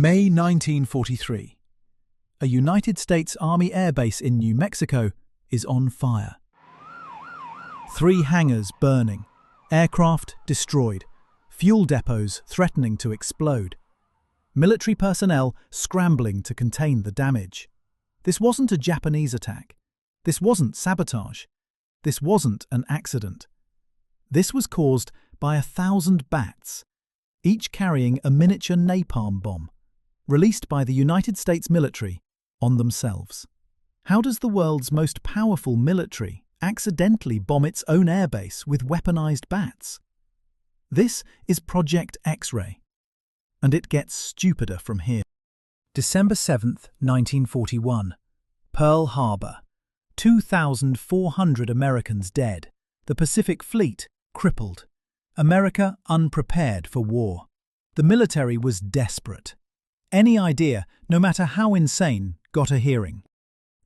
May 1943. A United States Army airbase in New Mexico is on fire. 3 hangars burning, aircraft destroyed, fuel depots threatening to explode. Military personnel scrambling to contain the damage. This wasn't a Japanese attack. This wasn't sabotage. This wasn't an accident. This was caused by 1,000 bats, each carrying a miniature napalm bomb, released by the United States military on themselves. How does the world's most powerful military accidentally bomb its own airbase with weaponized bats? This is Project X-Ray, and it gets stupider from here. December 7th, 1941. Pearl Harbor. 2,400 Americans dead. The Pacific Fleet crippled. America unprepared for war. The military was desperate. Any idea, no matter how insane, got a hearing.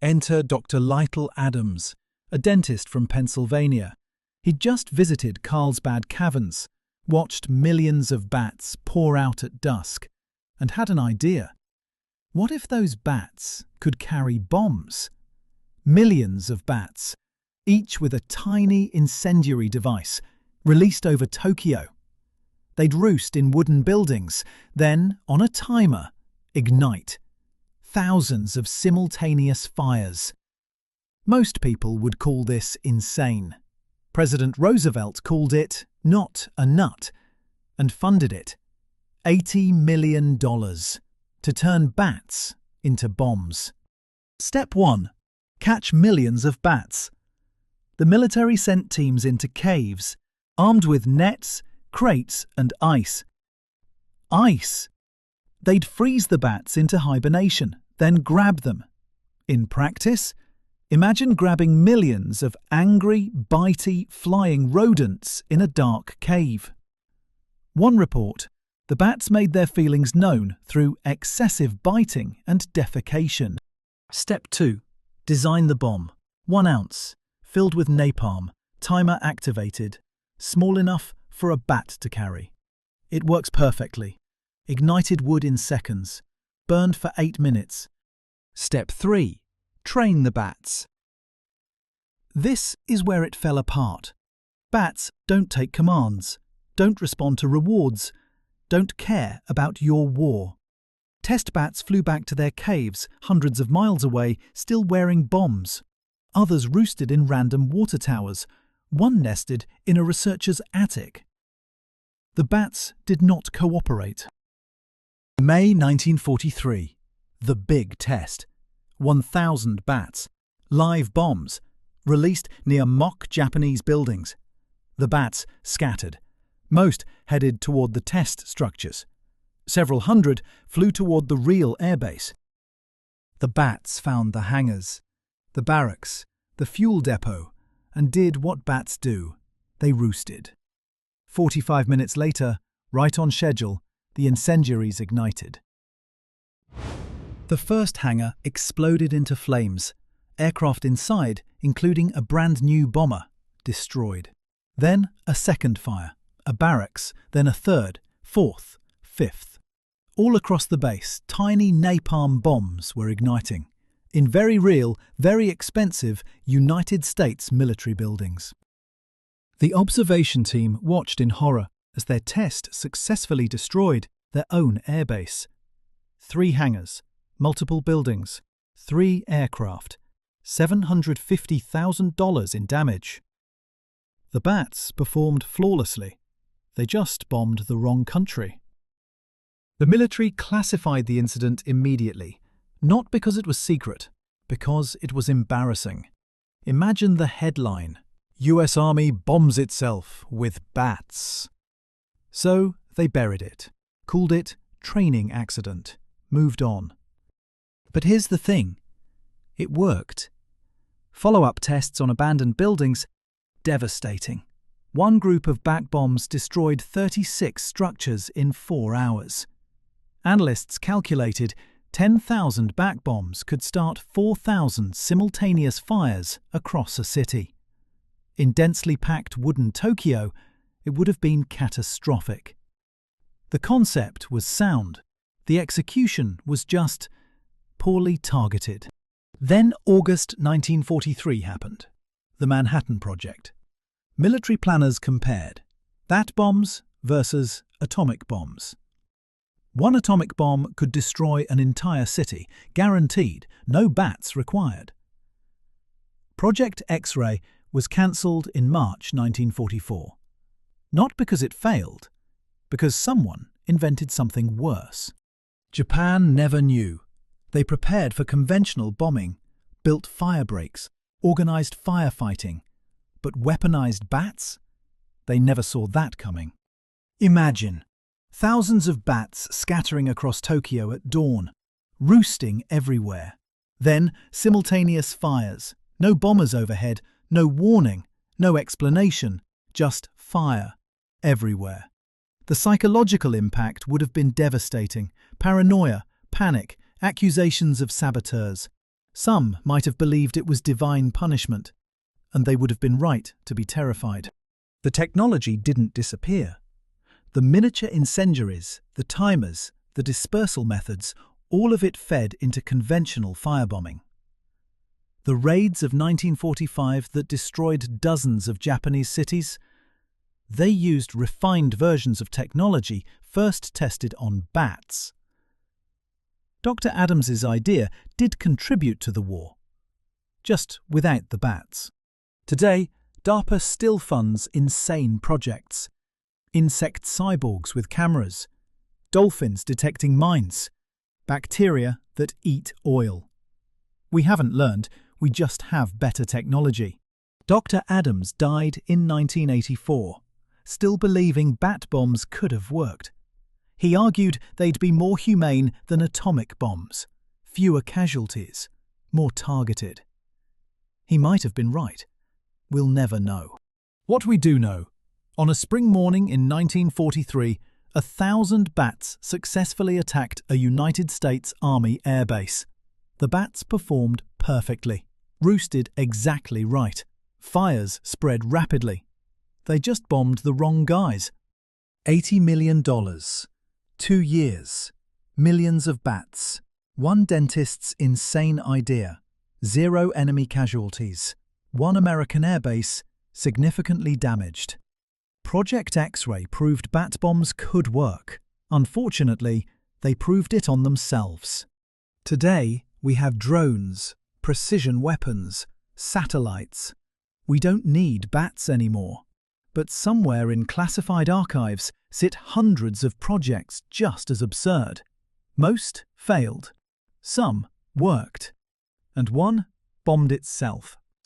Enter Dr. Lytle Adams, a dentist from Pennsylvania. He'd just visited Carlsbad Caverns, watched millions of bats pour out at dusk, and had an idea. What if those bats could carry bombs? Millions of bats, each with a tiny incendiary device, released over Tokyo. They'd roost in wooden buildings, then, on a timer, ignite. Thousands of simultaneous fires. Most people would call this insane. President Roosevelt called it not a nut and funded it. $80 million to turn bats into bombs. Step 1. Catch millions of bats. The military sent teams into caves, armed with nets, crates and ice. Ice! They'd freeze the bats into hibernation, then grab them. In practice, imagine grabbing millions of angry, bitey, flying rodents in a dark cave. One report, the bats made their feelings known through excessive biting and defecation. Step 2. Design the bomb. 1 ounce, filled with napalm, timer activated, small enough for a bat to carry. It works perfectly. Ignited wood in seconds, burned for 8 minutes. Step 3. Train the bats. This is where it fell apart. Bats don't take commands, don't respond to rewards, don't care about your war. Test bats flew back to their caves hundreds of miles away, still wearing bombs. Others roosted in random water towers. One nested in a researcher's attic. The bats did not cooperate. May 1943. The big test. 1,000 bats. Live bombs. Released near mock Japanese buildings. The bats scattered. Most headed toward the test structures. Several hundred flew toward the real airbase. The bats found the hangars, the barracks, the fuel depot, and did what bats do. They roosted. 45 minutes later, right on schedule, the incendiaries ignited. The first hangar exploded into flames. Aircraft inside, including a brand new bomber, destroyed. Then a second fire, a barracks, then a third, fourth, fifth. All across the base, tiny napalm bombs were igniting, in very real, very expensive United States military buildings. The observation team watched in horror as their test successfully destroyed their own airbase. 3 hangars, multiple buildings, 3 aircraft, $750,000 in damage. The bats performed flawlessly. They just bombed the wrong country. The military classified the incident immediately, not because it was secret, because it was embarrassing. Imagine the headline: US Army bombs itself with bats. So they buried it, called it training accident, moved on. But here's the thing. It worked. Follow-up tests on abandoned buildings, devastating. One group of bat bombs destroyed 36 structures in 4 hours. Analysts calculated 10,000 bat bombs could start 4,000 simultaneous fires across a city. In densely packed wooden Tokyo, it would have been catastrophic. The concept was sound. The execution was just poorly targeted. Then August 1943 happened. The Manhattan Project. Military planners compared bat bombs versus atomic bombs. One atomic bomb could destroy an entire city, guaranteed, no bats required. Project X-Ray was cancelled in March 1944. Not because it failed, because someone invented something worse. Japan never knew. They prepared for conventional bombing, built fire breaks, organized firefighting, but weaponized bats? They never saw that coming. Imagine thousands of bats scattering across Tokyo at dawn, roosting everywhere. Then simultaneous fires, no bombers overhead, no warning, no explanation, just fire everywhere. The psychological impact would have been devastating. Paranoia, panic, accusations of saboteurs. Some might have believed it was divine punishment, and they would have been right to be terrified. The technology didn't disappear. The miniature incendiaries, the timers, the dispersal methods, all of it fed into conventional firebombing. The raids of 1945 that destroyed dozens of Japanese cities, they used refined versions of technology first tested on bats. Dr. Adams's idea did contribute to the war, just without the bats. Today, DARPA still funds insane projects. Insect cyborgs with cameras, dolphins detecting mines, bacteria that eat oil. We haven't learned, we just have better technology. Dr. Adams died in 1984, still believing bat bombs could have worked. He argued they'd be more humane than atomic bombs, fewer casualties, more targeted. He might have been right. We'll never know. What we do know, on a spring morning in 1943, 1,000 bats successfully attacked a United States Army airbase. The bats performed perfectly, roosted exactly right. Fires spread rapidly. They just bombed the wrong guys. $80 million. 2 years. Millions of bats. One dentist's insane idea. 0 enemy casualties. One American airbase significantly damaged. Project X-Ray proved bat bombs could work. Unfortunately, they proved it on themselves. Today, we have drones, precision weapons, satellites. We don't need bats anymore. But somewhere in classified archives sit hundreds of projects just as absurd. Most failed. Some worked. And one bombed itself.